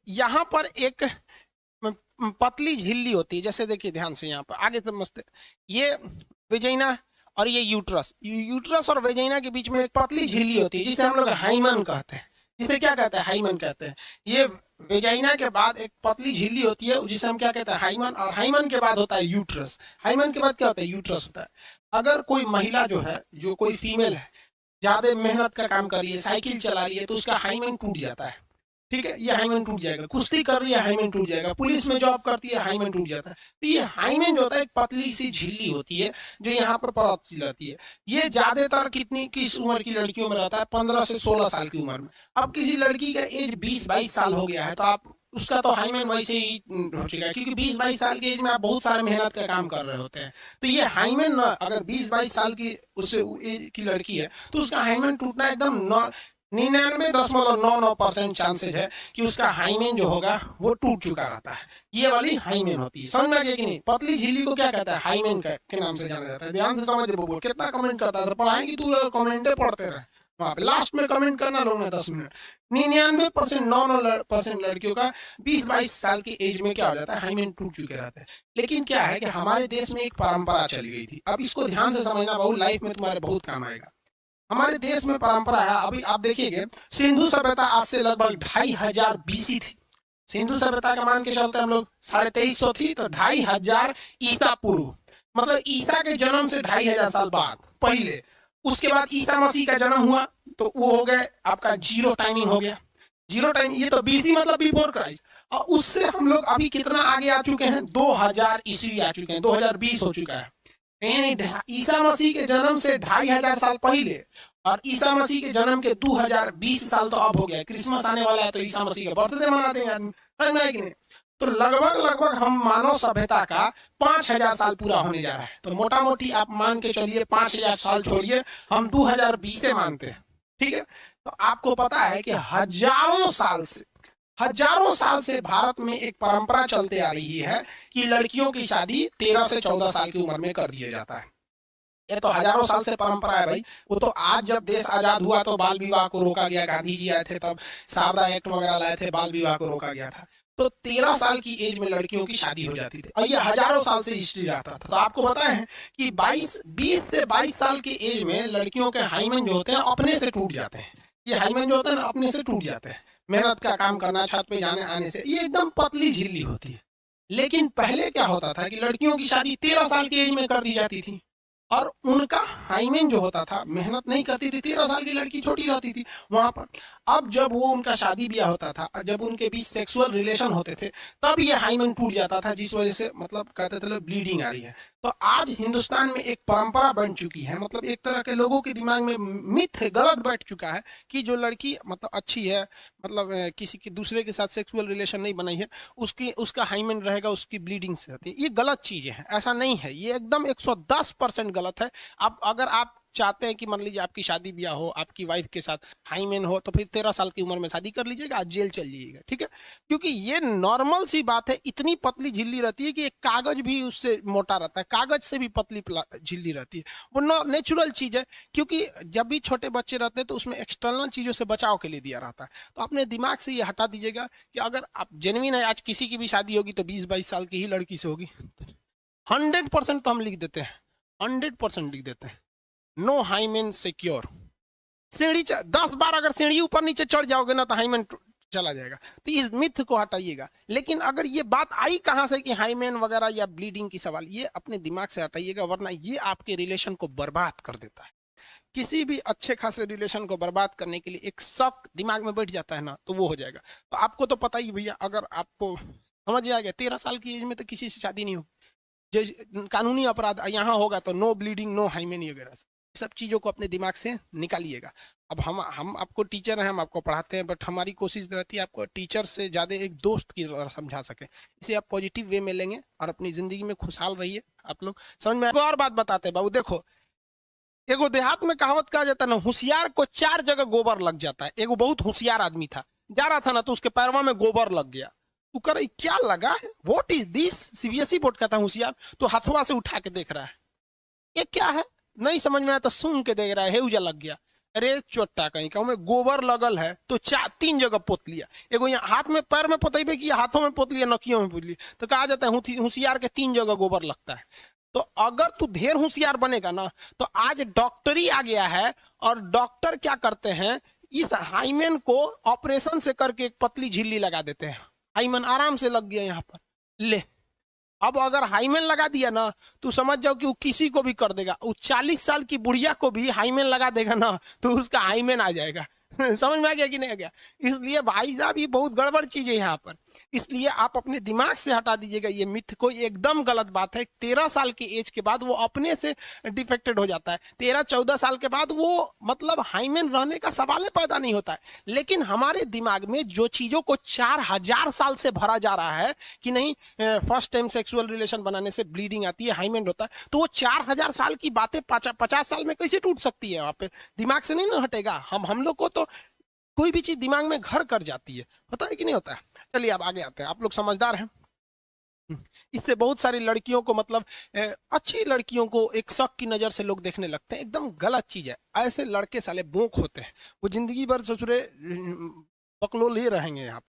यहाँ पर एक पतली झिल्ली होती है, जैसे देखिए ध्यान से यहाँ पर आगे समझते, ये वेजाइना और ये यूट्रस, यूट्रस और वेजाइना के बीच में एक पतली झिल्ली होती है जिसे हम लोग हाइमन कहते हैं। जिसे क्या कहते हैं? हाइमन कहते हैं। ये वेजाइना के बाद एक पतली झिल्ली होती है जिसे हम क्या कहते हैं? हाइमन। और हाइमन के बाद होता है यूट्रस। हाइमन के बाद क्या होता है? यूट्रस होता है। अगर कोई महिला जो है, जो कोई फीमेल है, ज्यादा मेहनत का काम कर रही है, साइकिल चला रही है, तो उसका हाइमन टूट जाता है। ठीक है, ये हाइमन टूट जाएगा। कुश्ती कर रही है, हाइमन टूट जाएगा। पुलिस में जॉब करती है, हाइमन टूट जाता है। तो ये हाइमन जो होता है एक पतली सी झिल्ली होती है जो यहाँ पर परत जाती है। ये ज्यादातर किस उम्र की लड़कियों में रहता है? 15 से 16 साल की उम्र में। अब किसी लड़की का एज 20-22 साल हो गया है तो आप उसका तो हाइमन वैसे ही हो चुका है, क्योंकि 20-22 साल की एज में आप बहुत सारे मेहनत का काम कर रहे होते हैं। तो ये हाइमन अगर 20-22 साल की उससे एज की लड़की है तो उसका हाइमन टूटना एकदम 99.99% चांसेज है कि उसका हाइमेन जो होगा वो टूट चुका रहता है। ये वाली हाइमेन होती है। समझ में आ गया कि नहीं? पतली झिल्ली को क्या कहता है? हाइमेन के नाम से जाना जाता है। ध्यान से समझ रहे? कितना कमेंट करता है? पढ़ाएंगे तू, कमेंटे पढ़ते रहे वहां पे, लास्ट में कमेंट करना लोग ने 10 मिनट। 99% 9% लड़कियों का 20-22 साल की एज में क्या हो जाता है? हाइमेन टूट चुके रहते हैं। लेकिन क्या है कि हमारे देश में एक परंपरा चली गई थी। अब इसको ध्यान से समझना, बहुत लाइफ में तुम्हारे बहुत काम आएगा। हमारे देश में परंपरा है, अभी आप देखिएगा, सिंधु सभ्यता आज से लगभग 2500 बीसी थी। सिंधु सभ्यता का मान के चलते हम लोग 2350 थी, तो 2500 ईसा पूर्व, मतलब ईसा के जन्म से 2500 साल बाद पहले। उसके बाद ईसा मसीह का जन्म हुआ तो वो हो गए आपका जीरो टाइमिंग हो गया। जीरो टाइम, ये तो बीसी मतलब बिफोर क्राइस्ट। और उससे हम लोग अभी कितना आगे आ चुके हैं? 2000 ईस्वी आ चुके हैं, 2020 हो चुका है। ईसा मसीह के जन्म से 2500 साल पहले और ईसा मसीह के जन्म के 2020 साल तो अब हो गया। क्रिसमस आने वाला है तो ईसा मसीह का बर्थडे मनाते हैं आदमी, है कि नहीं? तो लगभग हम मानव सभ्यता का 5000 साल पूरा होने जा रहा है। तो मोटा मोटी आप मान के चलिए 5000 साल छोड़िए, हम 2020 से मानते हैं। ठीक है, तो आपको पता है कि हजारों साल से भारत में एक परंपरा चलते आ रही है कि लड़कियों की शादी 13 से 14 साल की उम्र में कर दिया जाता है। ये तो हजारों साल से परंपरा है भाई। वो तो आज जब देश आजाद हुआ तो बाल विवाह को रोका गया, गांधी जी आए थे तब शारदा एक्ट वगैरह लाए थे, बाल विवाह को रोका गया था। तो 13 साल की एज में लड़कियों की शादी हो जाती थी और ये हजारों साल से हिस्ट्री रहता था। तो आपको पता है कि 20 से 22 साल की एज में लड़कियों के हाइमन जो होते हैं अपने से टूट जाते हैं। ये हाइमन जो होता है ना अपने से टूट जाते हैं, मेहनत का काम करना, छत पे जाने आने से। ये एकदम पतली झिल्ली होती है। लेकिन पहले क्या होता था कि लड़कियों की शादी 13 साल की एज में कर दी जाती थी और उनका हाइमेन जो होता था, मेहनत नहीं करती थी, 13 साल की लड़की छोटी रहती थी वहां पर। अब जब वो उनका शादी ब्याह होता था, जब उनके बीच सेक्सुअल रिलेशन होते थे, तब ये हाइमेन टूट जाता था, जिस वजह से मतलब कहते थे ब्लीडिंग आ रही है। तो आज हिंदुस्तान में एक परंपरा बन चुकी है, मतलब एक तरह के लोगों के दिमाग में मिथ गलत बैठ चुका है कि जो लड़की मतलब अच्छी है, मतलब किसी के दूसरे के साथ सेक्सुअल रिलेशन नहीं बनाई है, उसका हाइमेन रहेगा, उसकी ब्लीडिंग से होती है। ये गलत चीजें हैं, ऐसा नहीं है, ये एकदम 110% गलत है। अब अगर आप चाहते हैं कि मान लीजिए आपकी शादी ब्याह हो, आपकी वाइफ के साथ हाईमेन हो, तो फिर 13 साल की उम्र में शादी कर लीजिएगा, आज जेल चल जाइएगा। ठीक है, क्योंकि ये नॉर्मल सी बात है। इतनी पतली झिल्ली रहती है कि एक कागज भी उससे मोटा रहता है, कागज से भी पतली झिल्ली रहती है। वो नेचुरल चीज है, क्योंकि जब भी छोटे बच्चे रहते हैं तो उसमें एक्सटर्नल चीजों से बचाव के लिए दिया रहता है। तो अपने दिमाग से ये हटा दीजिएगा कि अगर आप जेन्युइन है, आज किसी की भी शादी होगी तो 20-22 साल की ही लड़की से होगी। 100% तो हम लिख देते हैं, 100% लिख देते हैं, नो हाइमेन सिक्योर। सीढ़ी 10 बार अगर सीढ़ी ऊपर नीचे चढ़ जाओगे ना तो हाइमेन चला जाएगा। तो इस मिथ को हटाइएगा। लेकिन अगर ये बात आई कहां से कि हाइमेन वगैरह या ब्लीडिंग की सवाल, ये अपने दिमाग से हटाइएगा, वरना ये आपके रिलेशन को बर्बाद कर देता है। किसी भी अच्छे खासे रिलेशन को बर्बाद करने के लिए एक शक दिमाग में बैठ जाता है ना, तो वो हो जाएगा। तो आपको तो पता ही भैया, अगर आपको समझ आ गया 13 साल की एज में तो किसी से शादी नहीं होगी। जो कानूनी अपराध यहाँ होगा तो नो ब्लीडिंग, नो हाइमेन वगैरह, सब चीजों को अपने दिमाग से निकालिएगा। अब हम आपको टीचर हैं, हम आपको पढ़ाते हैं, बट हमारी कोशिश रहती है आपको टीचर से ज्यादा एक दोस्त की तरह समझा सके। इसे आप पॉजिटिव वे में लेंगे और अपनी जिंदगी में खुशहाल रहिए। आप लोग समझ में। और बात बताते हैं बाबू, देखो एगो देहात में कहावत कहा जाता है ना, होशियार को 4 जगह गोबर लग जाता है। एगो बहुत होशियार आदमी था, जा रहा था ना तो उसके पैरवा में गोबर लग गया। तू कर क्या लगा है, what is this? CBSE board का था होशियार, तो हथवा से उठा के देख रहा है, ये क्या है, नहीं समझ में आया तो सूंघ के देख रहा है, हेउजा लग गया। अरे चोट्टा कहीं का में गोबर लगल है तो 3 जगह पोत लिया, एगो यहाँ हाथ में पैर में पोतेबे कि हाथों में पोत लिया, नकियों में पोत लिया, तो कहा जाता है होशियार के 3 जगह गोबर लगता है। तो अगर तू ढेर होशियार बनेगा ना तो आज डॉक्टरी आ गया है, और डॉक्टर क्या करते हैं, इस हाइमेन को ऑपरेशन से करके एक पतली झिल्ली लगा देते हैं, हाइमेन आराम से लग गया यहाँ पर। ले अब अगर हाइमेन लगा दिया ना तो समझ जाओ कि वो किसी को भी कर देगा, वो 40 साल की बुढ़िया को भी हाइमेन लगा देगा ना तो उसका हाइमेन आ जाएगा। समझ में आ गया कि नहीं आ गया? इसलिए भाई साहब ये बहुत गड़बड़ चीज है यहाँ पर, इसलिए आप अपने दिमाग से हटा दीजिएगा ये मिथ को, एकदम गलत बात है। 13 साल की एज के बाद वो अपने से डिफेक्टेड हो जाता है, 13-14 साल के बाद वो मतलब हाइमेन रहने का सवाल ही पैदा नहीं होता है। लेकिन हमारे दिमाग में जो चीजों को 4000 साल से भरा जा रहा है कि नहीं फर्स्ट टाइम सेक्सुअल रिलेशन बनाने से ब्लीडिंग आती है, हाइमेन होता है, तो वो 4000 साल की बातें 50 साल में कैसे टूट सकती है? वहां पे दिमाग से नहीं ना हटेगा। हम लोग को तो कोई भी चीज दिमाग में घर कर जाती है, होता है कि नहीं होता है? चलिए अब आगे आते हैं, आप लोग समझदार हैं। इससे बहुत सारी लड़कियों को मतलब अच्छी लड़कियों को एक शक की नजर से लोग देखने लगते हैं, एकदम गलत चीज है। ऐसे लड़के साले बोक होते हैं, वो जिंदगी भर ससुरे बकलोल ही रहेंगे यहाँ।